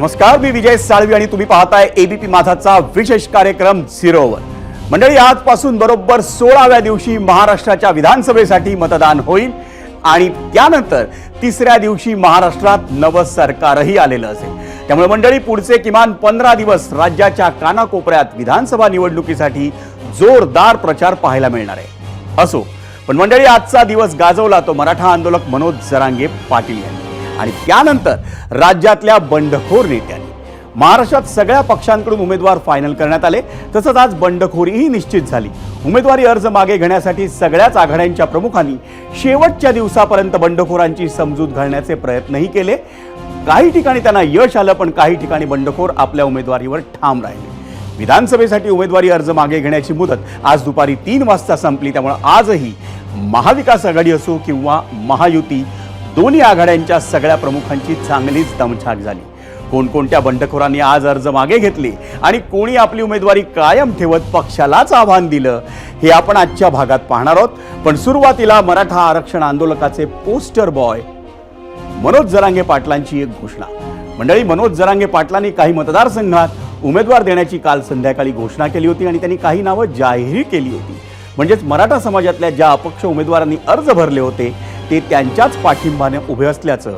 नमस्कार, मी विजय साळवी आणि तुम्ही पाहताय एबीपी माझाचा विशेष कार्यक्रम 0 ओव्हर। मंडळी, आजपासून बरोबर 16व्या दिवशी महाराष्ट्राच्या विधानसभेसाठी मतदान होईल आणि त्यानंतर तिसऱ्या दिवशी महाराष्ट्रात नवं सरकारही आलेलं असेल। त्यामुळे मंडळी, पुढचे किमान 15 दिवस राज्याच्या कानाकोपऱ्यात विधानसभा निवडणुकीसाठी जोरदार प्रचार पाहायला मिळणार आहे। असो, पण मंडळी, आजचा दिवस गाजवला तो मराठा आंदोलक मनोज जरांगे पाटील यांनी आणि त्यानंतर राज्यातल्या बंडखोर नेत्यांनी। महाराष्ट्रात सगळ्या पक्षांकडून उमेदवार फायनल करण्यात आले, तसंच आज बंडखोरीही निश्चित झाली। उमेदवारी अर्ज मागे घेण्यासाठी सगळ्याच आघाड्यांच्या प्रमुखांनी शेवटच्या दिवसापर्यंत बंडखोरांची समजूत घालण्याचे प्रयत्नही केले। काही ठिकाणी त्यांना यश आलं, पण काही ठिकाणी बंडखोर आपल्या उमेदवारीवर ठाम राहिले। विधानसभेसाठी उमेदवारी अर्ज मागे घेण्याची मुदत आज दुपारी 3 वाजता संपली। त्यामुळे आजही महाविकास आघाडी असो किंवा महायुती, दोन्ही आघाड्यांच्या सगळ्या प्रमुखांची चांगलीच दमछाक झाली। कोणकोणत्या बंडखोरांनी आज अर्ज मागे घेतले आणि कोणी आपली उमेदवारी कायम ठेवत पक्षालाच आव्हान दिलं, हे आपण आजच्या भागात पाहणार आहोत। पण सुरुवातीला मराठा आरक्षण आंदोलकाचे पोस्टर बॉय मनोज जरांगे पाटलांची एक घोषणा। मंडळी, मनोज जरांगे पाटलांनी काही मतदारसंघात उमेदवार देण्याची काल संध्याकाळी घोषणा केली होती आणि त्यांनी काही नावं जाहीर केली होती। म्हणजेच मराठा समाजातल्या ज्या अपक्ष उमेदवारांनी अर्ज भरले होते ते त्यांच्याच पाठिंबाने उभे असल्याचं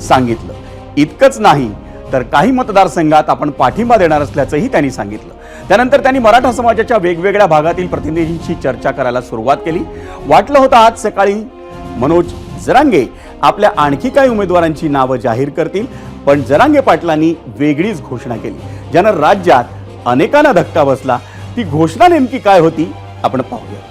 सांगितलं। इतकंच नाही तर काही मतदारसंघात आपण पाठिंबा देणार असल्याचंही त्यांनी सांगितलं। त्यानंतर त्यांनी मराठा समाजाच्या वेगवेगळ्या भागातील प्रतिनिधींशी चर्चा करायला सुरुवात केली। वाटलं होतं आज सकाळी मनोज जरांगे आपल्या आणखी काही उमेदवारांची नावं जाहीर करतील, पण जरांगे पाटलांनी वेगळीच घोषणा केली, ज्यानं राज्यात अनेकांना धक्का बसला। ती घोषणा नेमकी काय होती आपण पाहूया।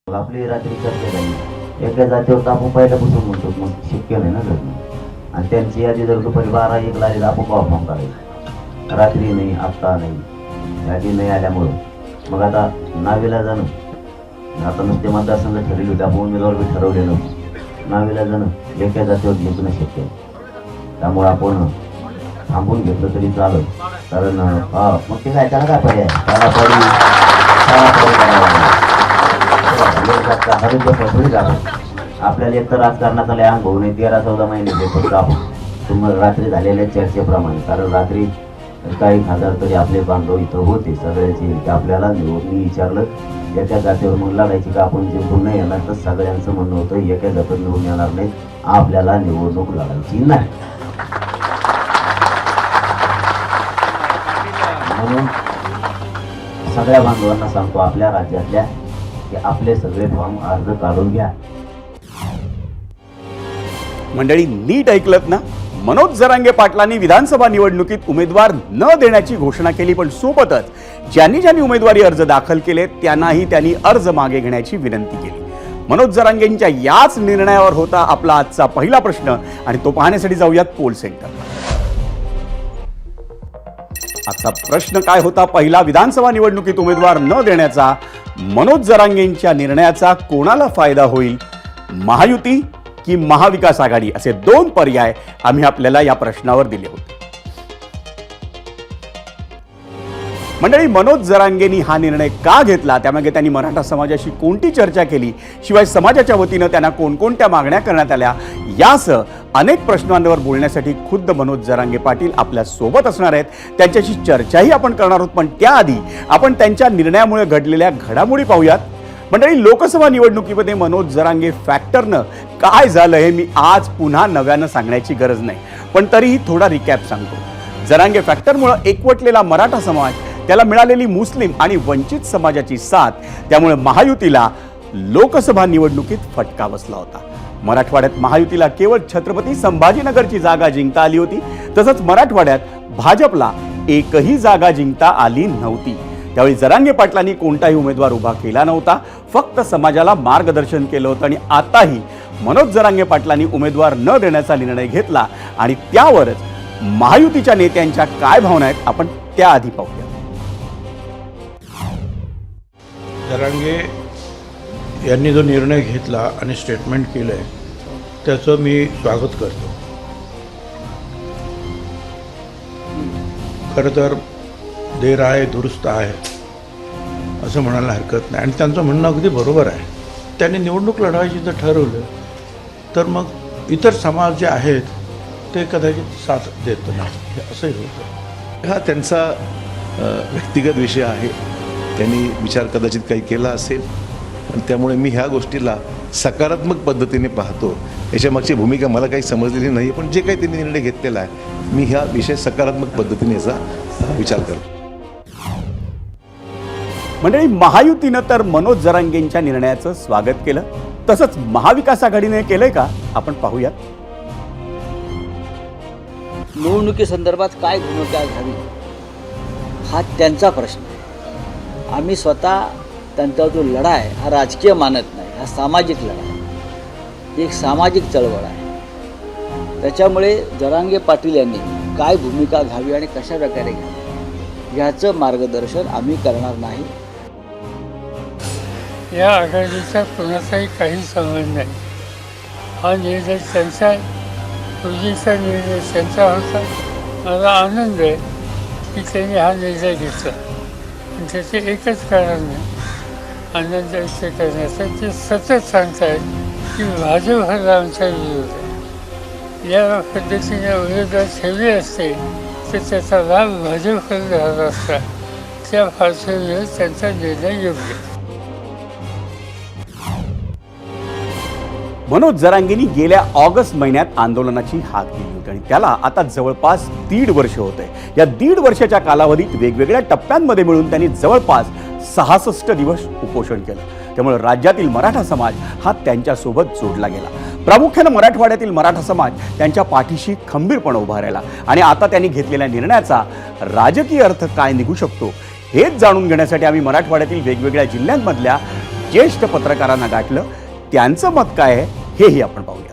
आपली रात्री चर्चा झाली, एका जातीवर आपण पहिल्यापासून म्हणतो, मग शक्य नाही ना घडणं। आणि त्यांची यादी जर दुपारी 12-1 लागली आपण फॉर्म करायचं, रात्री नाही, आत्ता नाही, यादी नाही आल्यामुळं मग आता नावेला जाणं, आता नुसते मतदारसंघ ठरले होते, आपण उमेदवार बी ठरवले नव्हते, नावेला जाणं एका जातीवर जिंकणं शक्य आहे। त्यामुळे आपण थांबून घेतलं तरी चालेल, कारण मग ते काय, त्याला काय पर्याय, आपल्याला एक तर राजकारणाचा लय अनुभव नाही, 13-14 महिने फक्त आपण तुम्हाला रात्री झालेल्या चर्चेप्रमाणे, कारण रात्री काही खासदार तरी आपले बांधव इथं होते सगळ्याचे, आपल्याला मी विचारलं एका जातीवर मग लढायची का, आपण जिंकून नाही येणार, तर सगळ्यांचं म्हणणं होतं एका जातीवर निवडून येणार नाही, आपल्याला निवडणूक लढायची नाही। म्हणून सगळ्या बांधवांना सांगतो आपल्या राज्यातल्या की आपले सगळे फॉर्म अर्ज काढून घ्या। मंडळी, नीट ऐकलत ना, मनोज जरांगे पाटलांनी विधानसभा निवडणुकीत उमेदवार न देण्याची घोषणा केली, पण सोबतच ज्यांनी उमेदवारी अर्ज दाखल केले त्यांनाही त्यांनी अर्ज मागे घेण्याची विनंती केली। मनोज जरांगेंच्या याच निर्णयावर होता आपला आजचा पहिला प्रश्न आणि तो पाहण्यासाठी जाऊयात पोल सेंटर। आजचा प्रश्न काय होता पहिला, विधानसभा निवडणुकीत उमेदवार न देण्याचा मनोज जरांगेंच्या निर्णयाचा कोणाला फायदा होईल, महायुती की महाविकास आघाडी, असे 2 पर्याय आम्ही आपल्याला या प्रश्नावर दिले होते। मंडळी, मनोज जरांगेंनी हा निर्णय का घेतला, त्यामागे त्यांनी मराठा समाजाशी कोणती चर्चा केली, शिवाय समाजाच्या वतीनं त्यांना कोणकोणत्या मागण्या करण्यात आल्या, यासह अनेक प्रश्नांवर बोलण्यासाठी खुद्द मनोज जरांगे पाटील आपल्या सोबत असणार आहेत। त्यांच्याशी चर्चाही आपण करणार आहोत, पण त्याआधी आपण त्यांच्या निर्णयामुळे घडलेल्या घडामोडी पाहूयात। मंडळी, लोकसभा निवडणुकीमध्ये मनोज जरांगे फॅक्टरनं काय झालं हे मी आज पुन्हा नव्यानं सांगण्याची गरज नाही, पण तरीही थोडा रिकॅप सांगतो। जरांगे फॅक्टरमुळे एकवटलेला मराठा समाज, त्याला मिळालेली मुस्लिम आणि वंचित समाजाची साथ, त्यामुळे महायुतीला लोकसभा निवडणुकीत फटका बसला होता। मराठवाड्यात महायुतीला केवळ छत्रपती संभाजीनगरची जागा जिंकता आली होती, तसंच मराठवाड्यात भाजपला एकही जागा जिंकता आली नव्हती। त्यावेळी जरांगे पाटलांनी कोणताही उमेदवार उभा केला नव्हता, फक्त समाजाला मार्गदर्शन केलं होतं। आणि आताही मनोज जरांगे पाटलांनी उमेदवार न देण्याचा निर्णय घेतला आणि त्यावरच महायुतीच्या नेत्यांच्या काय भावना आहेत आपण त्याआधी पाहूया। जरांगे यांनी जो निर्णय घेतला आणि स्टेटमेंट केलं आहे त्याचं मी स्वागत करतो। खरं तर देर आहे दुरुस्त आहे असं म्हणायला हरकत नाही, आणि त्यांचं म्हणणं अगदी बरोबर आहे। त्यांनी निवडणूक लढवायची जर ठरवलं तर मग इतर समाज जे आहेत ते कदाचित साथ देत नाही, हे असंही होतं. हा त्यांचा व्यक्तिगत विषय आहे. त्यांनी विचार कदाचित काही केला असेल, पण त्यामुळे मी ह्या गोष्टीला सकारात्मक पद्धतीने पाहतो. याच्यामागची भूमिका मला काही समजलेली नाही, पण जे काही त्यांनी निर्णय घेतलेला आहे, मी ह्या विषय सकारात्मक पद्धतीने याचा विचार करतो. मंडळी, महायुतीनं तर मनोज जरांगेंच्या निर्णयाचं स्वागत केलं, तसंच महाविकास आघाडीने केलंय का आपण पाहूयात. निवडणुकीसंदर्भात काय भूमिका घ्यावी हा त्यांचा प्रश्न आहे. आम्ही स्वतः त्यांचा जो लढा आहे हा राजकीय मानत नाही, हा सामाजिक लढा आहे, ही एक सामाजिक चळवळ आहे. त्याच्यामुळे जरांगे पाटील यांनी काय भूमिका घ्यावी आणि कशा प्रकारे घ्यावी याचं मार्गदर्शन आम्ही करणार नाही. या आघाडीचा कोणाचाही काही संबंध नाही. हा निर्णय त्यांचा आहे, पूर्वीचा निर्णय त्यांचा होता. मला आनंद आहे की त्यांनी हा निर्णय घेतला. आणि त्याचे एकच कारण आहे आनंद व्यक्त करण्याचं. ते सतत सांगतायत की भाजप हा आमचा विरोध आहे. या पद्धतीने विरोधात ठेवले असते तर त्याचा लाभ भाजपकडे झाला असता. त्या पार्श्वभूमीवर त्यांचा निर्णय योग्य. मनोज जरांगेंनी गेल्या ऑगस्ट महिन्यात आंदोलनाची हाक दिली होती आणि त्याला आता जवळपास 1.5 वर्ष होत आहे. या 1.5 वर्षाच्या कालावधीत वेगवेगळ्या टप्प्यांमध्ये मिळून त्यांनी जवळपास 66 दिवस उपोषण केलं. त्यामुळे राज्यातील मराठा समाज हा त्यांच्यासोबत जोडला गेला. प्रामुख्यानं मराठवाड्यातील मराठा समाज त्यांच्या पाठीशी खंबीरपणे उभा राहिला आणि आता त्यांनी घेतलेल्या निर्णयाचा राजकीय अर्थ काय निघू शकतो हेच जाणून घेण्यासाठी आम्ही मराठवाड्यातील वेगवेगळ्या जिल्ह्यांमधल्या ज्येष्ठ पत्रकारांना गाठलं. त्यांचं मत काय आहे हेही आपण पाहूया.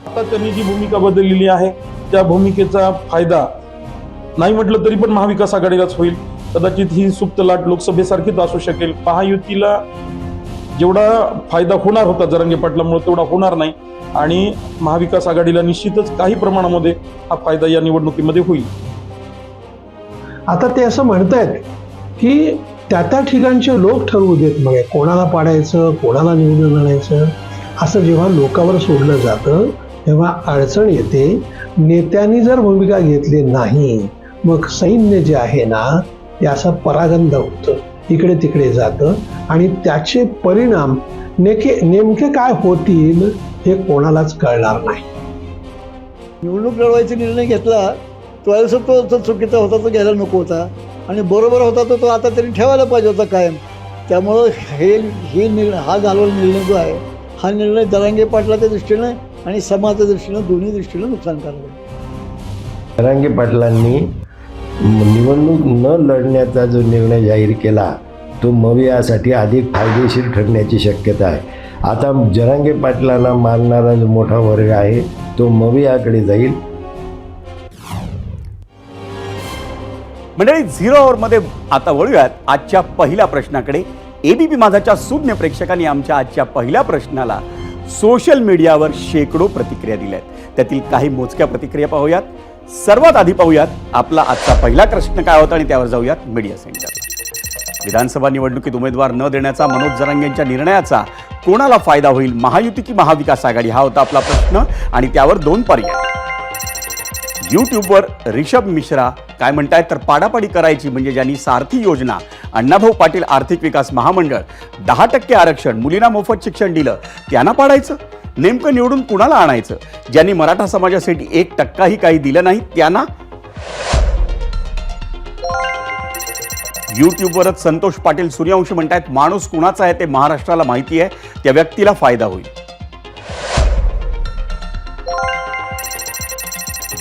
आता त्यांनी जी भूमिका बदललेली आहे त्या भूमिकेचा फायदा नाही म्हटलं तरी पण महाविकास आघाडीलाच होईल. कदाचित ही सुप्त लाट लोकसभेसारखीच असू शकेल. महायुतीला जेवढा फायदा होणार होता जरांगे पाटलांमुळे तेवढा होणार नाही आणि महाविकास आघाडीला निश्चितच काही प्रमाणामध्ये हा फायदा या निवडणुकीमध्ये होईल. आता ते असं म्हणतायत की त्या ठिकाणचे लोक ठरवू देत, मग कोणाला पाडायचं कोणाला निवडून आणायचं असं जेव्हा लोकांवर सोडलं जातं तेव्हा अडचण येते. नेत्यांनी जर भूमिका घेतली नाही मग सैन्य जे आहे ना ते असं परागंद होतं, इकडे तिकडे जातं आणि त्याचे परिणाम नेमके काय होतील हे कोणालाच कळणार नाही. निवडणूक लढवायचा निर्णय घेतला तो चुकीचा होता, तो घ्यायला नको होता. आणि बरोबर होता तो आता त्यांनी ठेवायला पाहिजे होता कायम. त्यामुळं हा झालेला निर्णय जो आहे हा निर्णय जरांगे पाटलाच्या दृष्टीनं आणि समाजाच्या दृष्टीनं दोन्ही दृष्टीनं नुकसानकारक आहे. जरांगे पाटलांनी निवडणूक न लढण्याचा जो निर्णय जाहीर केला तो मवियासाठी अधिक फायदेशीर ठरण्याची शक्यता आहे. आता जरांगे पाटलांना मानणारा जो मोठा वर्ग आहे तो मवियाकडे जाईल. मंडळी, 0 आवरमध्ये आता वळूयात आजच्या पहिल्या प्रश्नाकडे. एबीपी माझाच्या सुज्ञ प्रेक्षकांनी आमच्या आजच्या पहिल्या प्रश्नाला सोशल मीडियावर शेकडो प्रतिक्रिया दिल्या आहेत. त्यातील काही मोजक्या प्रतिक्रिया पाहूयात. सर्वात आधी पाहूयात आपला आजचा पहिला प्रश्न काय होता आणि त्यावर जाऊयात मीडिया सेंटरला. विधानसभा निवडणुकीत उमेदवार न देण्याचा मनोज जरांगेंच्या निर्णयाचा कोणाला फायदा होईल, महायुती की महाविकास आघाडी, हा होता आपला प्रश्न आणि त्यावर 2 पर्याय. यूट्यूबवर रिषभ मिश्रा काय म्हणतायत तर पाडापाडी करायची म्हणजे ज्यांनी सारथी योजना, अण्णाभाऊ पाटील आर्थिक विकास महामंडळ, 10% आरक्षण, मुलींना मोफत शिक्षण दिलं त्यांना पाडायचं. नेमकं निवडून कुणाला आणायचं? ज्यांनी मराठा समाजासाठी 1% काही दिलं नाही त्यांना. यूट्यूबवरच संतोष पाटील सूर्यवंशी म्हणतायत माणूस कुणाचा आहे ते महाराष्ट्राला माहिती आहे, त्या व्यक्तीला फायदा होईल.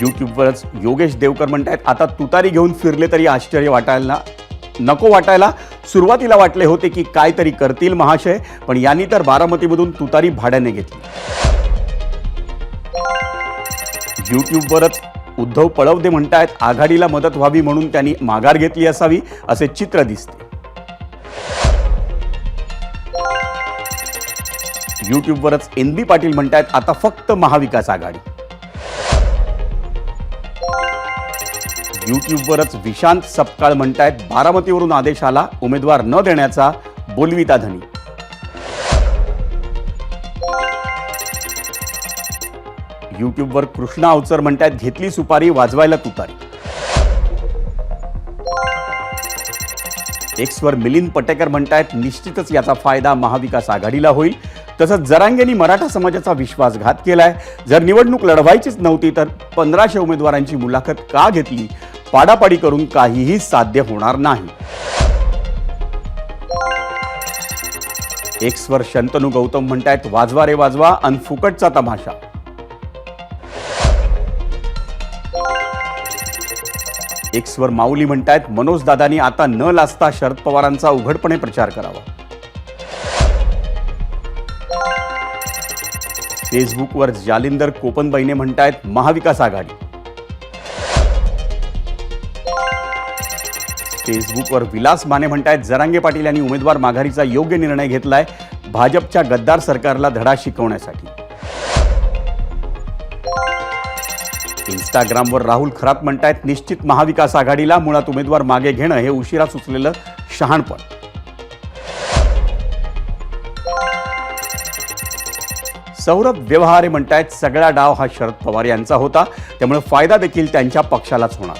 यूट्यूबवरच योगेश देवकर म्हणतायत आता तुतारी घेऊन फिरले तरी आश्चर्य वाटायला नको वाटायला. सुरुवातीला वाटले होते की काहीतरी करतील महाशय, पण यांनी तर बारामतीमधून तुतारी भाड्याने घेतली. यूट्यूबवरच उद्धव पळवदे म्हणतायत आघाडीला मदत व्हावी म्हणून त्यांनी माघार घेतली असावी असे चित्र दिसते. यूट्यूबवरच NB पाटील म्हणतायत आता फक्त महाविकास आघाडी. यूट्यूबवरच विशांत सपकाळ म्हणतायत बारामतीवरून आदेश आला उमेदवार न देण्याचा, बोलविता धनी. यूट्यूबवर कृष्णा अवचर म्हणतात घेतली सुपारी वाजवायला तुतारी. एक्सवर मिलिंद पटेकर म्हणतायत निश्चितच याचा फायदा महाविकास आघाडीला होईल. तसंच जरांगेंनी मराठा समाजाचा विश्वासघात केलाय. जर निवडणूक लढवायचीच नव्हती तर 1500 उमेदवारांची मुलाखत का घेतली? पाडापाडी करून काहीही साध्य होणार नाही. एक्सवर शंतनू गौतम म्हणतायत वाजवा रे वाजवा अन फुकटचा तमाशा. एक्सवर माऊली म्हणतायत मनोज दादांनी आता न लाजता शरद पवारांचा उघडपणे प्रचार करावा. फेसबुकवर जालिंदर कोपनबाईने म्हणतायत महाविकास आघाडी. फेसबुकवर विलास माने म्हणतायत जरांगे पाटील यांनी उमेदवार माघारीचा योग्य निर्णय घेतलाय भाजपच्या गद्दार सरकारला धडा शिकवण्यासाठी. इंस्टाग्रामवर राहुल खरात म्हणतायत निश्चित महाविकास आघाडीला, मुळात उमेदवार मागे घेणं हे उशिरा सुचलेलं शहाणपण. सौरभ व्यवहारे म्हणतायत सगळा डाव हा शरद पवार यांचा होता, त्यामुळे फायदा देखील त्यांच्या पक्षालाच होणार.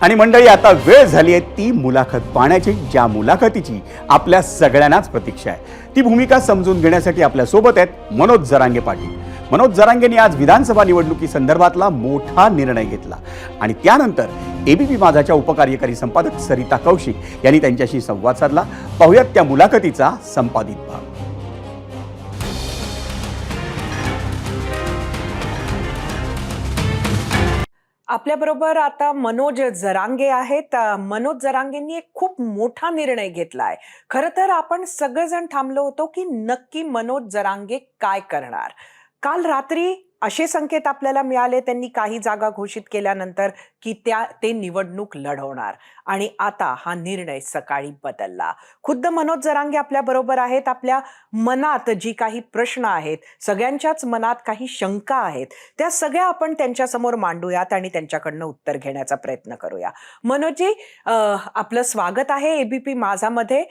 आणि मंडळी आता वेळ झाली आहे ती मुलाखत पाहण्याची, ज्या मुलाखतीची आपल्या सगळ्यांनाच प्रतीक्षा आहे. ती भूमिका समजून घेण्यासाठी आपल्या सोबत आहेत मनोज जरांगे पाटील. मनोज जरांगेंनी आज विधानसभा निवडणुकी संदर्भातला मोठा निर्णय घेतला आणि त्यानंतर एबीपी माझाच्या उपकार्यकारी संपादक सरिता कौशिक यांनी त्यांच्याशी संवाद साधला. पाहुयात त्या मुलाखतीचा संपादित भाग. आपल्याबरोबर आता मनोज जरांगे आहेत. मनोज जरांगेंनी एक खूप मोठा निर्णय घेतलाय. खरं तर आपण सगळेजण थांबलो होतो की नक्की मनोज जरांगे काय करणार. काल रात्री असे संकेत आपल्याला मिळाले त्यांनी काही जागा घोषित केल्यानंतर की ते निवडणूक लढवणार आणि आता हा निर्णय सकाळी बदलला. खुद्द मनोज जरांगे आपल्या बरोबर आहेत. आपल्या मनात जी काही प्रश्न आहेत, सगळ्यांच्याच मनात काही शंका आहेत, त्या सगळ्या आपण त्यांच्यासमोर मांडूयात आणि त्यांच्याकडनं उत्तर घेण्याचा प्रयत्न करूया. मनोजजी, आपलं स्वागत आहे एबीपी माझामध्ये.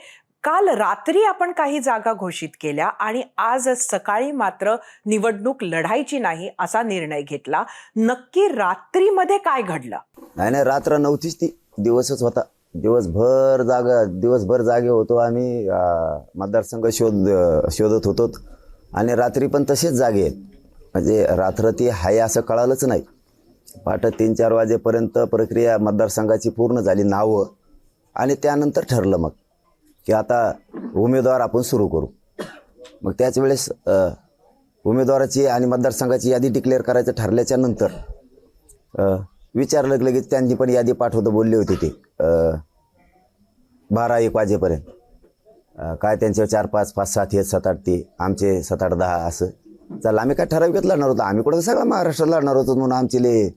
काल रात्री आपण काही जागा घोषित केल्या आणि आज सकाळी मात्र निवडणूक लढायची नाही असा निर्णय घेतला. नक्की रात्रीमध्ये काय घडलं? नाही, रात्र नव्हतीच ती, दिवसच होता. दिवसभर जागे होतो आम्ही. मतदारसंघ शोधत होतो आणि रात्री पण तसेच जागे आहेत. म्हणजे रात्र ती हाय असं कळालंच नाही. पहाटे 3-4 वाजेपर्यंत प्रक्रिया मतदारसंघाची पूर्ण झाली, नावं, आणि त्यानंतर ठरलं मग की आता उमेदवार आपण सुरू करू. मग त्याच वेळेस उमेदवाराची आणि मतदारसंघाची यादी डिक्लेअर करायचं ठरल्याच्या नंतर विचारलं लगेच. त्यांनी पण यादी पाठवतो बोलले होते ते 12-1 वाजेपर्यंत. काय त्यांचे 4-5, 5-7 हे 7-8 ते आमचे 7-8-10 असं चला. आम्ही काय ठराविकच लढणार होतो. आम्ही कुठं सगळा महाराष्ट्र लढणार होतो म्हणून आमचे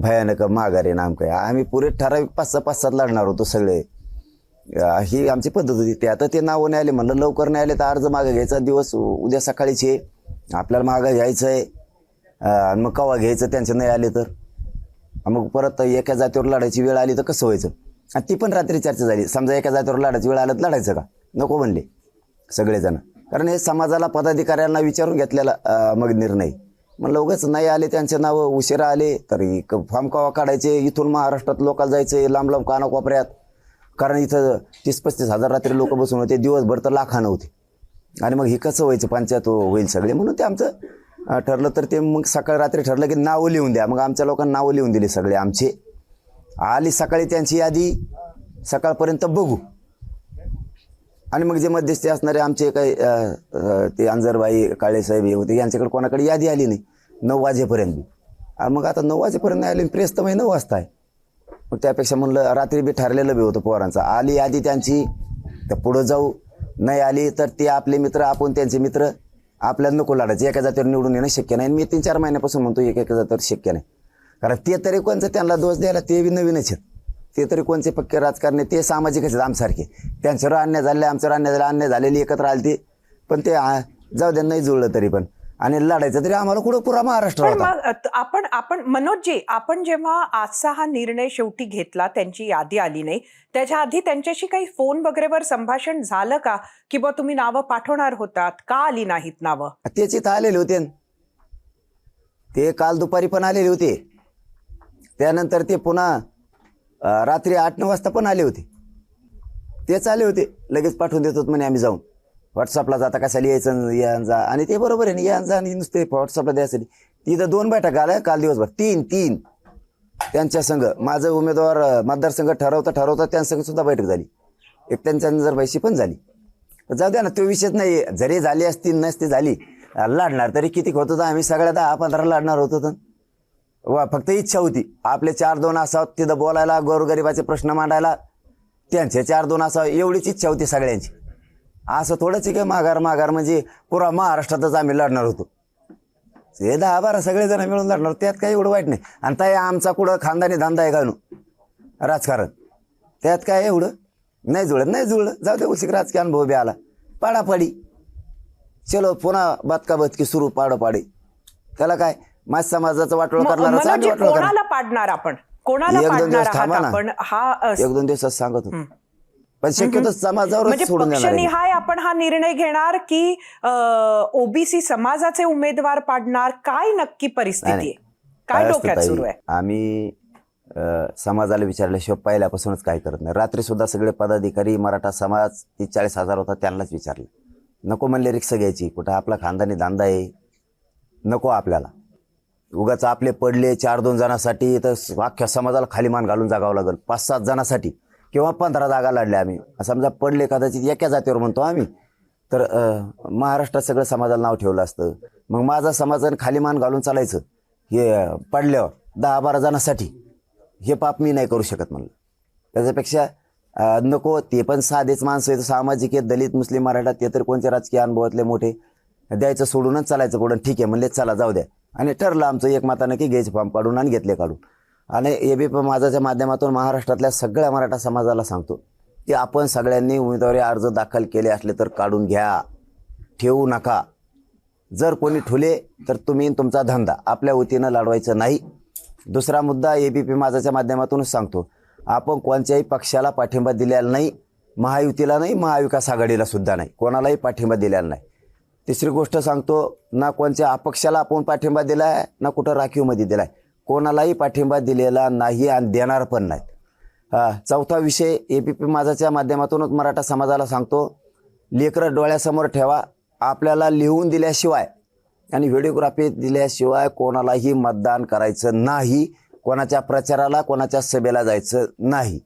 भयानक माघारी नाम काय. आम्ही पुरे ठराविक 5-7 लढणार होतो सगळे. ही आमची पद्धत होती. ते आता ते नावं नाही आले, म्हणलं लवकर नाही आले तर अर्ज मागं घ्यायचा दिवस उद्या सकाळीचे आपल्याला मागं घ्यायचं आहे. आणि मग केव्हा घ्यायचं त्यांचं नाही आले तर मग परत एका जातीवर लढायची वेळ आली तर कसं व्हायचं. आणि ती पण रात्री चर्चा झाली. समजा एका जातीवर लढायची वेळ आलं तर लढायचं का, नको म्हणले सगळेजण. कारण हे समाजाला पदाधिकाऱ्यांना विचारून घेतलेला मग निर्णय. म्हणलं उगाच नाही आले त्यांचे नावं, उशिरा आले तर फॉर्म केव्हा काढायचे. इथून महाराष्ट्रात लोकांना जायचं लांब लांब कानाकोपऱ्यात. कारण इथं 30-35 हजार रात्री लोक बसून होते, दिवसभर तर लाखानं होते. आणि मग हे कसं व्हायचं, पंचायत होईल सगळे. म्हणून ते आमचं ठरलं. तर ते मग सकाळी रात्री ठरलं की नावं लिहून द्या. मग आमच्या लोकांना नावं लिहून दिली सगळे आमचे. आली सकाळी त्यांची यादी, सकाळपर्यंत बघू. आणि मग जे मध्यस्थी असणारे आमचे काही ते अंजरबाई काळेसाहेब हे होते, यांच्याकडे कोणाकडे यादी आली नाही 9 वाजेपर्यंत. मग आता 9 वाजेपर्यंत नाही आली, प्रेस तर 9 वाजता आहे. मग त्यापेक्षा म्हणलं रात्री बी ठरलेलं बी होतं पोरांचं. आली यादी त्यांची तर पुढं जाऊ, नाही आली तर ते आपले मित्र आपण त्यांचे मित्र. आपल्याला नको लढायचं. एका जातीवर निवडून येणं शक्य नाही. मी 3-4 महिन्यापासून म्हणतो एका जातीवर शक्य नाही. कारण ते तरी कोणचं त्यांना दोष द्यायला, ते बी नवीनच आहेत. ते तरी कोणचे पक्के राजकारणी, ते सामाजिकच आहेत आमसारखे. त्यांच्यावर अन्याय झाले, आमच्यावर अन्याय झाले, अन्याय झालेली एकत्र आली ती. पण ते जाऊ द्या, नाही जुळलं तरी पण. आणि लढायचं तरी आम्हाला कुठं पुरा महाराष्ट्र पण होता. मग आपण मनोजजी, आपण जेव्हा आजचा हा निर्णय शेवटी घेतला, त्यांची यादी आली नाही, त्याच्या आधी त्यांच्याशी काही फोन वगैरेवर संभाषण झालं का, की बा तुम्ही नावं पाठवणार होतात, का आली नाहीत नावं? त्याचे तर आलेले होते, ते काल दुपारी पण आलेले होते. त्यानंतर ते पुन्हा रात्री 8-9 वाजता पण आले होते. तेच आले होते, लगेच पाठवून देतो म्हणे आम्ही जाऊन. व्हॉट्सअपला जाता कशाला यायचं, या जा. आणि ते बरोबर आहे ना, या जा आणि नुसते व्हॉट्सअपला द्यायसाठी. तिथं 2 बैठक आल्या काल दिवसभर, 3 त्यांच्या संघ. माझं उमेदवार मतदारसंघ ठरवता त्यांच्या सुद्धा बैठक झाली. एक त्यांच्या नजरबाईशी पण झाली. जाऊ द्या ना, तो विषयच नाही. जरी झाली असती नसती झाली, लढणार तरी किती होत होतं, आम्ही सगळ्या 10-15 लढणार होतो. तर वा फक्त इच्छा होती आपले 4-2 असावं, तिथं बोलायला, गोरगरिबाचे प्रश्न मांडायला, त्यांचे 4-2 असावं, एवढीच इच्छा होती सगळ्यांची. असं थोडंच की माघार म्हणजे पुरा महाराष्ट्रातच आम्ही लढणार होतो. ते 10-12 सगळेजण मिळून लढणार, त्यात काही एवढं वाईट नाही. आणि ताई आमचा कुठं खानदानी धंदा आहे का राजकारण, त्यात काय एवढं नाही जुळलं. जाऊ दे, उशिक राजकीय अनुभव बी आला, पाडापाडी, चलो पुन्हा बदकी सुरू, पाडोपाडी. त्याला काय, माझ्या समाजाचं वाटोळ करणार, मनोजजी, कोणाला पाडणार आपण? कोणाला 1-2 पाडणार दिवस आहात थांबा ना. आपण? हा 1-2 दिवसात सांगत होतो, पण शक्यतो समाजावरच म्हणजे सोडून देणार आहे. पक्षनिहाय आपण हा निर्णय घेणार की ओबीसी समाजाचे उमेदवार पाडणार? काय नक्की परिस्थिती आहे, काय असतं डोक्यात ताई, सुरू आहे? आम्ही समाजाला विचारल्याशिवाय पहिल्यापासूनच काय करत नाही. रात्री सुद्धा सगळे पदाधिकारी, मराठा समाज 40,000 होता, त्यांनाच विचारलं. नको म्हणले रिक्षा घ्यायची, कुठं आपला खानदानी धंदा आहे, नको आपल्याला. उगाच आपले पडले 4-2 जणांसाठी तर अख्ख्या समाजाला खाली मान घालून जागावं लागेल. 5-7 जणांसाठी किंवा 15 जागा लढल्या आम्ही. समजा पडले कदाचित एका जातीवर म्हणतो आम्ही, तर महाराष्ट्रात सगळं समाजाला नाव ठेवलं असतं. मग माझा समाजाने खाली मान घालून चालायचं हे पडल्यावर 10-12 जणांसाठी, हे पाप मी नाही करू शकत म्हणलं. त्याच्यापेक्षा नको, ते पण साधेच माणसं आहेत, सामाजिक आहेत, दलित, मुस्लिम, मराठा, ते तर कोणत्या राजकीय अनुभवातले मोठे, द्यायचं सोडूनच चालायचं कुठं. ठीक आहे म्हणले, चला जाऊ द्या. आणि ठरलं आमचं एकमतानं की घ्यायचे फॉर्म काढून आणि घेतले काढून. आणि ABP माझाच्या माध्यमातून महाराष्ट्रातल्या सगळ्या मराठा समाजाला सांगतो की आपण सगळ्यांनी उमेदवारी अर्ज दाखल केले असले तर काढून घ्या, ठेवू नका. जर कोणी ठुले तर तुम्ही तुमचा धंदा, आपल्या वतीनं लढवायचं नाही. दुसरा मुद्दा ABP माझाच्या माध्यमातूनच सांगतो, आपण कोणत्याही पक्षाला पाठिंबा दिलेला नाही, महायुतीला नाही, महाविकास आघाडीला सुद्धा नाही, कोणालाही पाठिंबा दिलेला नाही. तिसरी गोष्ट सांगतो, ना कोणत्या अपक्षाला आपण पाठिंबा दिला आहे, ना कुठं राखीवमध्ये दिला आहे, कोणालाही पाठिंबा दिलेला नाही आणि देणार पण नाही. चौथा विषय, ABP माझाच्या माध्यमातूनच मराठा समाजाला सांगतो, लेकरं डोळ्यासमोर ठेवा. आपल्याला लिहून दिल्याशिवाय आणि व्हिडिओग्राफी दिल्याशिवाय कोणालाही मतदान करायचं नाही, कोणाच्या प्रचाराला, कोणाच्या सभेला जायचं नाही.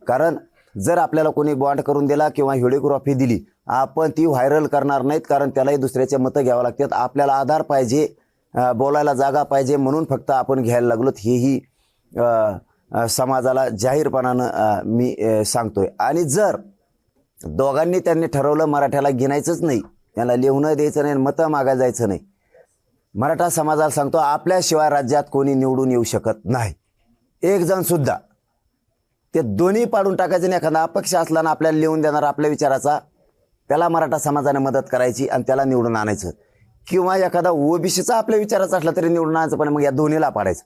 कारण जर आपल्याला कोणी बॉन्ड करून दिला किंवा व्हिडिओग्राफी दिली, आपण ती व्हायरल करणार नाहीत, कारण त्यालाही दुसऱ्याचे मतं घ्यावं लागतात. आपल्याला आधार पाहिजे, बोलायला जागा पाहिजे, म्हणून फक्त आपण घ्यायला लागलोत, हेही समाजाला जाहीरपणानं मी सांगतोय. आणि जर दोघांनी त्यांनी ठरवलं मराठ्याला गिनायचंच नाही, त्याला लिहून द्यायचं नाही, मतं मागायला जायचं नाही, मराठा समाजाला सांगतो, आपल्याशिवाय राज्यात कोणी निवडून येऊ शकत नाही, एक जण सुद्धा. ते दोन्ही पाडून टाकायचं नाही. एखादा अपक्ष असला ना आपल्याला लिहून देणार आपल्या विचाराचा, त्याला मराठा समाजाने मदत करायची आणि त्याला निवडून आणायचं. किंवा एखादा ओबीसीचा आपल्या विचाराचा असला तरी निवडून आणायचं, पण मग या दोन्हीला पाडायचं.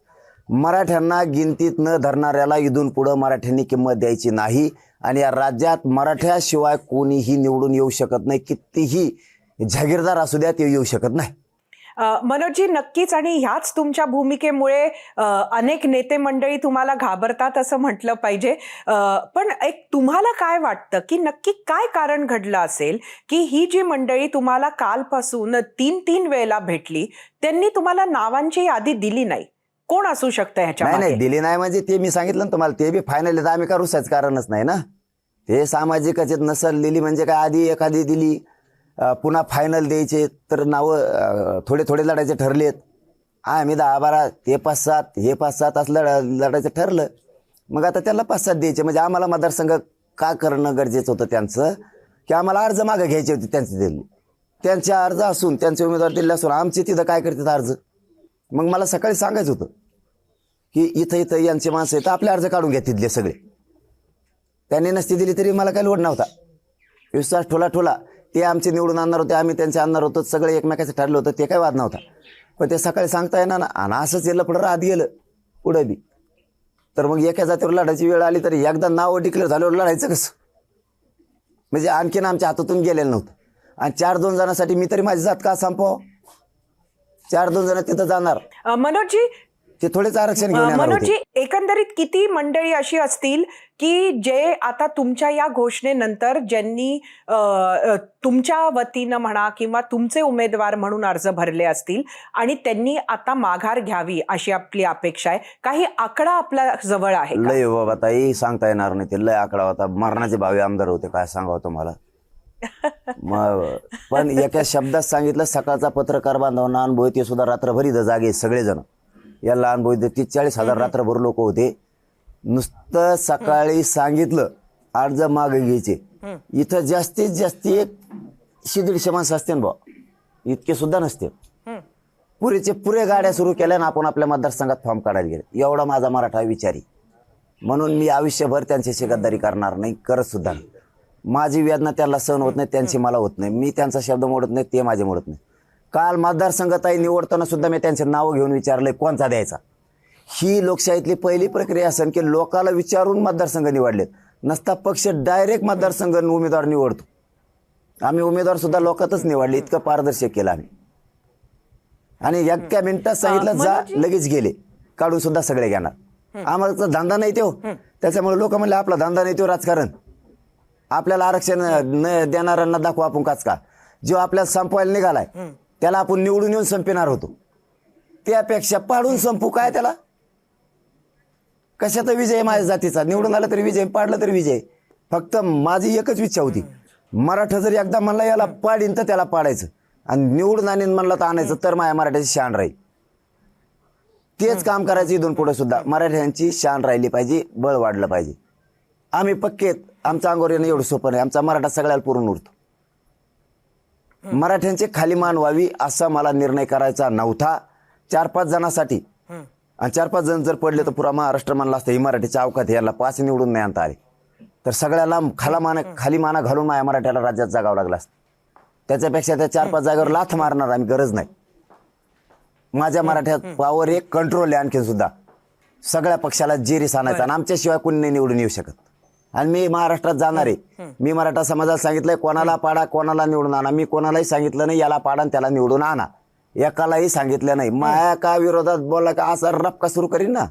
मराठ्यांना गिनतीत न धरणाऱ्याला इथून पुढं मराठ्यांनी किंमत द्यायची नाही. आणि या राज्यात मराठ्याशिवाय कोणीही निवडून येऊ शकत नाही, कितीही जागीरदार असू द्या, ते येऊ शकत नाही. मनोजजी, नक्कीच. आणि ह्याच तुमच्या भूमिकेमुळे अनेक नेते मंडळी तुम्हाला घाबरतात असं म्हटलं पाहिजे. पण एक तुम्हाला काय वाटतं की नक्की काय कारण घडलं असेल की ही जी मंडळी तुम्हाला कालपासून 3 वेळेला भेटली, त्यांनी तुम्हाला नावांची यादी दिली नाही? कोण असू शकतं ह्याच्या? नाही, दिली नाही म्हणजे ते मी सांगितलं ना तुम्हाला, ते बी फायनल आहे, आम्ही का रुसायचं कारणच नाही ना. ते सामाजिकच नसल दिली म्हणजे काय, आधी एखादी दिली, पुन्हा फायनल द्यायचे, तर नावं थोडे लढायचे ठरलेत. आम्ही 10-12, ते 5-7, हे 5-7 असं लढायचं ठरलं. मग आता त्याला 5-7 द्यायचे, म्हणजे आम्हाला मतदारसंघ का करणं गरजेचं होतं त्यांचं, की आम्हाला अर्ज मागं घ्यायचे होते, त्यांचे दिले, त्यांचे अर्ज असून, त्यांचे उमेदवार दिले असून आमचे तिथं काय करतात अर्ज. मग मला सकाळी सांगायचं होतं की इथं यांचे माणसं आहेत, आपले अर्ज काढून घ्या तिथले सगळे. त्यांनी नसती दिली तरी मला काही लोड नव्हता. विश्वास ठोला, ते आमचे निवडून आणणार होते, आम्ही त्यांचे आणणार होतो, सगळे एकमेकाचं ठरलं होतं, ते काय वाद नव्हता. पण ते सकाळी सांगता येणार ना, आणि असंच येलं पुढं राहत गेलं पुढं बी. तर मग एका जातीवर लढायची वेळ आली तरी एकदा नाव डिक्लेअर झाल्यावर लढायचं कसं? म्हणजे आणखीन आमच्या हातातून गेलेलं नव्हतं. आणि 4-2 जणांसाठी मी तरी माझी जात का संपव? 4-2 जण तिथं जाणार, मनोजजी, ते थोडेच आरक्षण घेऊन येणार मनोजजी, होते. एकंदरीत किती मंडळी अशी असतील की जे आता तुमच्या या घोषणेनंतर ज्यांनी तुमच्या वतीनं म्हणा किंवा तुमचे उमेदवार म्हणून अर्ज भरले असतील आणि त्यांनी आता माघार घ्यावी अशी आपली अपेक्षा आहे? काही आकडा आपल्या जवळ आहे का? लय बाबा ताई, सांगता येणार नाही, ते लय आकडा होता. मरणाचे भावी आमदार होते, काय सांगावं तुम्हाला. मग पण एका शब्दात सांगितलं, सकाळचा पत्रकार बांधवांना अनुभव, ते सुद्धा रात्रभर इथं जागे सगळेजण. याला अनुभव 30-40 रात्रभर लोक होते. नुसतं सकाळी सांगितलं अर्ज मागे घ्यायचे. इथं जास्तीत जास्त 100-150 माणसं असते बा, इतके सुद्धा नसते. पुरेचे पुरे गाड्या सुरू केल्या ना आपण आपल्या मतदारसंघात फॉर्म काढायला गेले. एवढा माझा मराठा विचारी, म्हणून मी आयुष्यभर त्यांच्याशी गद्दारी करणार नाही, करत सुद्धा नाही. माझी वेदना त्यांना सहन होत नाही, त्यांची मला होत नाही. मी त्यांचा शब्द मोडत नाही, ते माझे मोडत नाही. काल मतदारसंघातही निवडताना सुद्धा मी त्यांचे नाव घेऊन विचारलंय कोणता द्यायचा. ही लोकशाहीतली पहिली प्रक्रिया असेल की लोकाला विचारून मतदारसंघ निवडलेत. नसता पक्ष डायरेक्ट मतदारसंघ उमेदवार निवडतो. आम्ही उमेदवार सुद्धा लोकातच निवडले, इतकं पारदर्शक केलं आम्ही. आणि एका मिनिटात सांगितलं जा, लगेच गेले, काढून सुद्धा सगळे घेणार. आम्हाला धंदा नाही तो, त्याच्यामुळे लोक म्हणले आपला धंदा नाही तो राजकारण. आपल्याला आरक्षण न देणाऱ्यांना दाखवू आपण काच का. जो आपल्याला संपवायला निघालाय त्याला आपण निवडून येऊन संपणार होतो, त्यापेक्षा पाडून संपू काय त्याला. कशाचा विजय माझ्या जातीचा? निवडून आला तरी विजय, पाडलं तरी विजय. फक्त माझी एकच इच्छा होती, मराठा जर एकदा म्हणला याला पाडीन तर त्याला पाडायचं, आणि निवडून आणीन म्हणलं तर आणायचं, तर माझ्या मराठ्याची शान राहील. तेच काम करायचं इथून पुढे सुद्धा. मराठ्यांची शान राहिली पाहिजे, बळ वाढलं पाहिजे. आम्ही पक्केत, आमच्या अंगावर येणं एवढं सोपं नाही. आमचा मराठा सगळ्याला पुरून उरतो. मराठ्यांची खाली मान व्हावी असा मला निर्णय करायचा नव्हता. 4-5 जणांसाठी, आणि 4-5 जण जर पडले तर पुरा महाराष्ट्र मानला असतं. ही मराठीच्या अवकात याला 5 निवडून नाही आणता आले तर सगळ्याला खाली माना घालून माझ्या मराठ्याला राज्यात जागावं लागलं असतं. त्याच्यापेक्षा त्या 4-5 जागेवर लाथ मारणार आम्ही, गरज नाही. माझ्या मराठ्यात पॉवर एक कंट्रोल आहे. आणखीन सुद्धा सगळ्या पक्षाला जेरीस आणायचा, आणि आमच्याशिवाय कोणी नाही निवडून येऊ शकत. आणि मी महाराष्ट्रात जाणार आहे. मी मराठा समाजाला सांगितलंय कोणाला पाडा, कोणाला निवडून आणा. मी कोणालाही सांगितलं नाही याला पाडा आणि त्याला निवडून आणा, एकालाही सांगितलं नाही. माया का विरोधात बोलला का असा रपका सुरू करीन ना.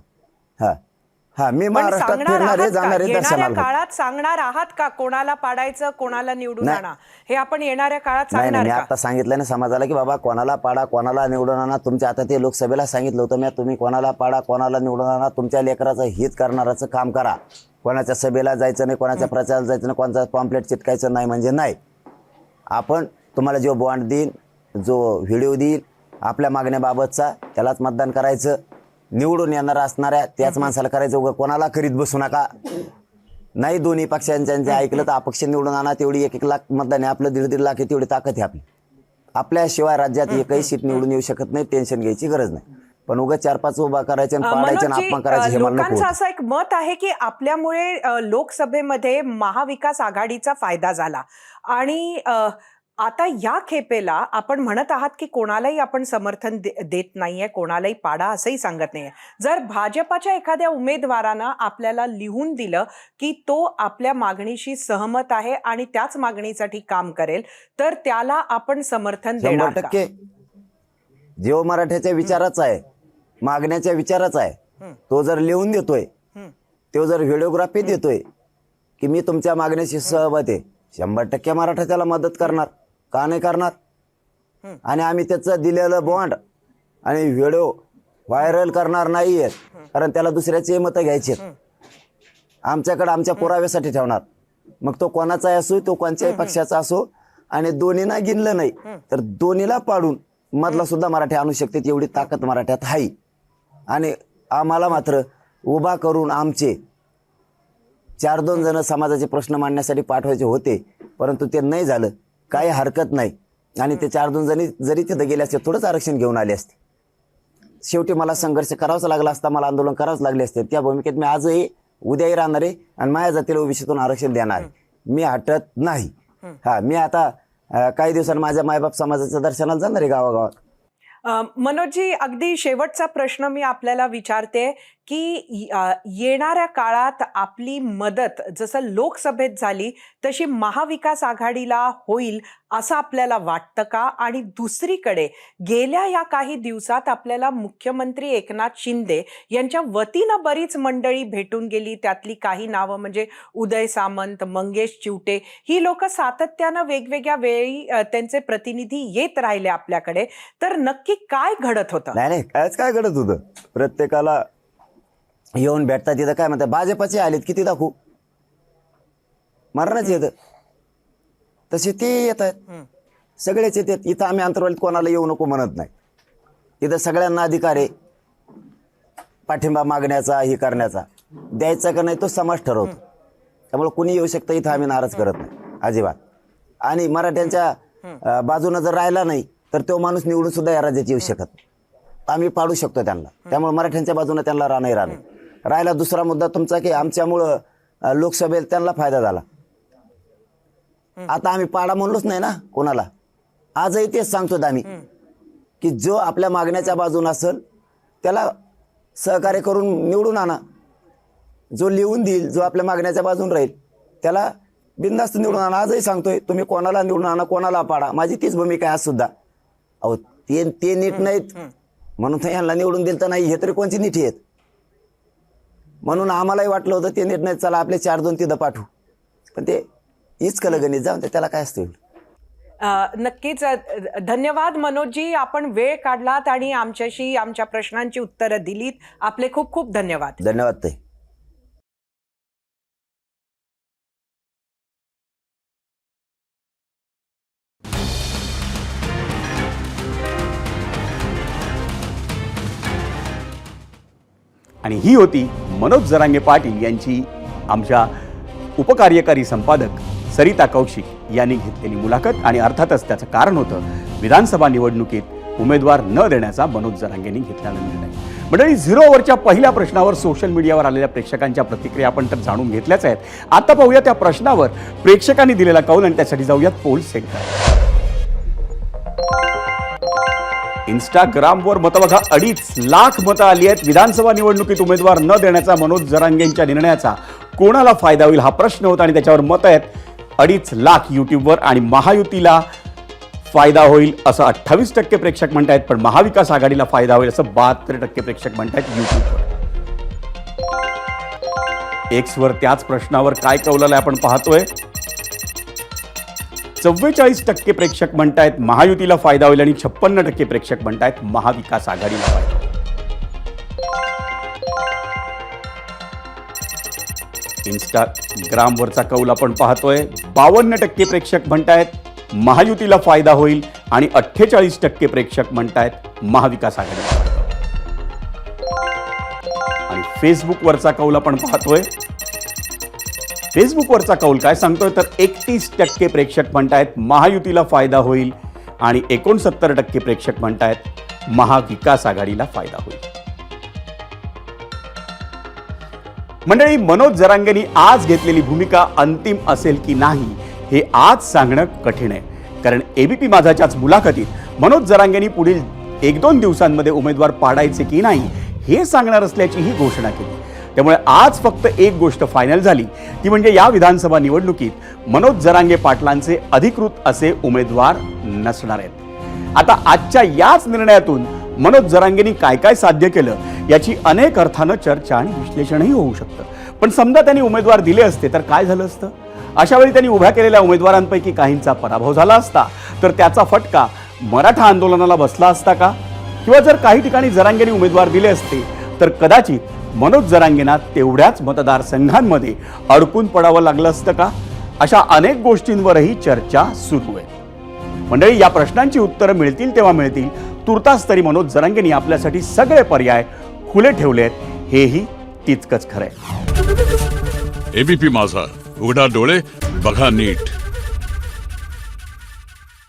हा मी महाराष्ट्रात फिरणार आहे, जाणार आहे दर्शनाला. काळात सांगणार आहात का कोणाला पाडायचं, कोणाला निवडून आणा? हे आपण येणाऱ्या काळात नाही सांगणार मी का? आता सांगितलं ना समाजाला की बाबा कोणाला पाडा, कोणाला निवडून आणा. तुमच्या आता ते लोकसभेला सांगितलं होतं मी, तुम्ही कोणाला पाडा, कोणाला निवडून आणा. तुमच्या लेकराचं हित करणाराचं काम करा. कोणाच्या सभेला जायचं नाही, कोणाच्या प्रचाराला जायचं नाही, कोणाचा पॉम्पलेट चिटकायचं नाही म्हणजे नाही. आपण तुम्हाला जो बॉन्ड देईन, जो व्हिडिओ देईल आपल्या मागण्याबाबतचा, त्यालाच मतदान करायचं. निवडून येणारा असणाऱ्या त्याच माणसाला करायचं. उगा कोणाला करीत बसू नका. नाही दोन्ही पक्षांचे ऐकलं तर अपक्ष निवडून आणा. तेवढी 1-1 लाख मतदान आहे आपलं, 1.5-1.5 लाख आहे, तेवढी ताकद आहे आपली. आपल्याशिवाय राज्यात एकही सीट निवडून येऊ शकत नाही, टेन्शन घ्यायची गरज नाही. पण उगा 4-5 उभा करायचे आणि पाडायचे आणि अपमान करायचे हे मला नको. लोकांचं असं एक मत आहे की आपल्यामुळे लोकसभेमध्ये महाविकास आघाडीचा फायदा झाला, आणि आता या खेपेला आपण म्हणत आहात की कोणालाही आपण समर्थन देत नाहीये, कोणालाही पाडा असंही सांगत नाहीये. जर भाजपाच्या एखाद्या उमेदवारानं आपल्याला लिहून दिलं की तो आपल्या मागणीशी सहमत आहे आणि त्याच मागणीसाठी काम करेल, तर त्याला आपण समर्थन देणार का? 100% जो मराठ्याच्या विचाराचा आहे, मागण्याच्या विचाराचा आहे, तो जर लिहून देतोय, तो जर व्हिडिओग्राफी देतोय की मी तुमच्या मागण्याशी सहमत आहे, 100% मराठा त्याला मदत करणार. का नाही करणार? आणि आम्ही त्याचं दिलेलं बॉन्ड आणि व्हिडिओ व्हायरल करणार नाहीये, कारण त्याला दुसऱ्याचे मतं घ्यायचे आमच्याकडे, आमच्या पुराव्यासाठी ठेवणार. मग तो कोणाचाही असो, तो कोणत्याही पक्षाचा असो, आणि दोन्हीना गिनलं नाही तर दोन्हीला पाडून मधला सुद्धा मराठी आणू शकते, एवढी ताकद मराठ्यात आहे. आणि आम्हाला मात्र उभा करून आमचे 4-2 जण समाजाचे प्रश्न मांडण्यासाठी पाठवायचे होते, परंतु ते नाही झालं. काही हरकत नाही. आणि ते 4-2 जणी जरी तिथं गेले असते, थोडंच आरक्षण घेऊन आले असते. शेवटी मला संघर्ष करावाच लागला असता, मला आंदोलन करावंच लागले असते. त्या भूमिकेत मी आजही उद्याही राहणार आहे, आणि माझ्या जातीला ओबीसीतून आरक्षण देणार आहे. मी हटत नाही. मी आता काही दिवसांनी माझ्या मायबाप समाजाच्या दर्शनाला जाणार आहे गावागावात. मनोजजी, अगदी शेवटचा प्रश्न मी आपल्याला विचारते की येणाऱ्या काळात आपली मदत जसं लोकसभेत झाली तशी महाविकास आघाडीला होईल असं आपल्याला वाटतं का? आणि दुसरीकडे गेल्या या काही दिवसात आपल्याला मुख्यमंत्री एकनाथ शिंदे यांच्या वतीनं बरीच मंडळी भेटून गेली. त्यातली काही नावं म्हणजे उदय सामंत, मंगेश चिवटे, ही लोक सातत्यानं वेगवेगळ्या वेळी त्यांचे प्रतिनिधी येत राहिले आपल्याकडे. तर नक्की काय घडत होतं? नाही काय घडत होतं, प्रत्येकाला येऊन भेटतात. तिथं काय म्हणतात, भाजपाचे आलेत किती दाखवू, मरणच येतं तसे ते येत आहेत, सगळेच येतात. इथं आम्ही अंतर्वालीत कोणाला येऊ नको म्हणत नाही. इथं सगळ्यांना अधिकार आहे पाठिंबा मागण्याचा, हे करण्याचा. द्यायचा का नाही तो समाज ठरवतो. त्यामुळे कुणी येऊ शकतं, इथं आम्ही नाराज करत नाही अजिबात. आणि मराठ्यांच्या बाजूनं जर राहिला नाही तर तो माणूस निवडून सुद्धा या राज्यात येऊ शकत नाही. आम्ही पाडू शकतो त्यांना. त्यामुळे मराठ्यांच्या बाजूनं त्यांना राहणे. राहिला दुसरा मुद्दा तुमचा की आमच्यामुळं लोकसभेत त्यांना फायदा झाला. आता आम्ही पाडा म्हणलोच नाही ना कोणाला. आजही तेच सांगतो आम्ही की जो आपल्या मागण्याच्या बाजून असेल त्याला सहकार्य करून निवडून आणा. जो लिहून देईल, जो आपल्या मागण्याच्या बाजून राहील त्याला बिनधास्त निवडून आणा. आजही सांगतोय तुम्ही कोणाला निवडून आणा, कोणाला पाडा. माझी तीच भूमिका आहे आज सुद्धा. अहो ते नीट नाहीत म्हणून तर यांना निवडून दिलं तर नाही, हे तरी कोणची नीट आहेत. म्हणून आम्हालाही वाटलं होतं ते नीट नाही, चला आपले 4-2 तिथं पाठवू. पण ते इचकलं गणित, जाऊन त्याला काय असतं. नक्कीच धन्यवाद मनोजजी, आपण वेळ काढलात आणि आमच्याशी आमच्या प्रश्नांची उत्तरं दिलीत. आपले खूप खूप धन्यवाद. धन्यवाद ताई. आणि ही होती मनोज जरांगे पाटील यांची आमच्या उपकार्यकारी संपादक सरिता कौशिक यांनी घेतलेली मुलाखत. आणि अर्थातच त्याचं कारण होतं विधानसभा निवडणुकीत उमेदवार न देण्याचा मनोज जरांगेंनी घेतलेला निर्णय. मंडळी, 0 ओव्हरच्या पहिल्या प्रश्नावर सोशल मीडियावर आलेल्या प्रेक्षकांच्या प्रतिक्रिया आपण तर जाणून घेतल्याच आहेत. आता पाहूया त्या प्रश्नावर प्रेक्षकांनी दिलेला कौल आणि त्यासाठी जाऊयात पोल सेंटर. इंस्टाग्रामवर मतं बघा, 2.5 लाख मतं आली आहेत. विधानसभा निवडणुकीत उमेदवार न देण्याचा मनोज जरांगेंच्या निर्णयाचा कोणाला फायदा होईल हा प्रश्न होता आणि त्याच्यावर मतं आहेत 2.5 लाख युट्यूबवर. आणि महायुतीला फायदा होईल असं 28% प्रेक्षक म्हणतायत, पण महाविकास आघाडीला फायदा होईल असं 72% प्रेक्षक म्हणतायत युट्यूबवर. एक्सवर त्याच प्रश्नावर काय कौल आलंय आपण पाहतोय. 44% प्रेक्षक म्हणतायत महायुतीला फायदा होईल आणि 56% प्रेक्षक म्हणतायत महाविकास आघाडीला फायदा होईल. इंस्टाग्रामवरचा कौल आपण पाहतोय. 52% प्रेक्षक म्हणतायत महायुतीला फायदा होईल आणि 48% प्रेक्षक म्हणतायत महाविकास आघाडीला फायदा होईल. आणि फेसबुकवरचा कौल आपण पाहतोय. फेसबुकवरचा कौल काय सांगतोय तर 31% प्रेक्षक म्हणतायत महायुतीला फायदा होईल आणि 69% प्रेक्षक म्हणतायत महाविकास आघाडीला फायदा होईल. मंडळी, मनोज जरांगेंनी आज घेतलेली भूमिका अंतिम असेल की नाही हे आज सांगणं कठीण आहे. कारण एबीपी माझाच्याच मुलाखतीत मनोज जरांगेंनी पुढील 1-2 दिवसांमध्ये उमेदवार पाडायचे की नाही हे सांगणार असल्याची ही घोषणा केली. त्यामुळे आज फक्त एक गोष्ट फायनल झाली, ती म्हणजे या विधानसभा निवडणुकीत मनोज जरांगे पाटलांचे अधिकृत असे उमेदवार नसणार आहेत. आता आजच्या याच निर्णयातून मनोज जरांगेंनी काय काय साध्य केलं याची अनेक अर्थानं चर्चा आणि विश्लेषणही होऊ शकतं. पण समजा त्यांनी उमेदवार दिले असते तर काय झालं असतं? अशा वेळी त्यांनी उभ्या केलेल्या उमेदवारांपैकी काहींचा पराभव झाला असता तर त्याचा फटका मराठा आंदोलनाला बसला असता का? किंवा जर काही ठिकाणी जरांगेंनी उमेदवार दिले असते तर कदाचित मनोज जरांगेंना तेवढ्याच मतदारसंघांमध्ये अडकून पडावं लागलं असतं का? अशा अनेक गोष्टींवरही चर्चा सुरू आहे. मंडळी, या प्रश्नांची उत्तरं मिळतील तेव्हा मिळतील. तुर्तास तरी मनोज जरांगेंनी आपल्यासाठी सगळे पर्याय खुले ठेवले आहेत, हेही तितकंच खरं आहे. एबीपी माझा, उघडा डोळे बघा नीट.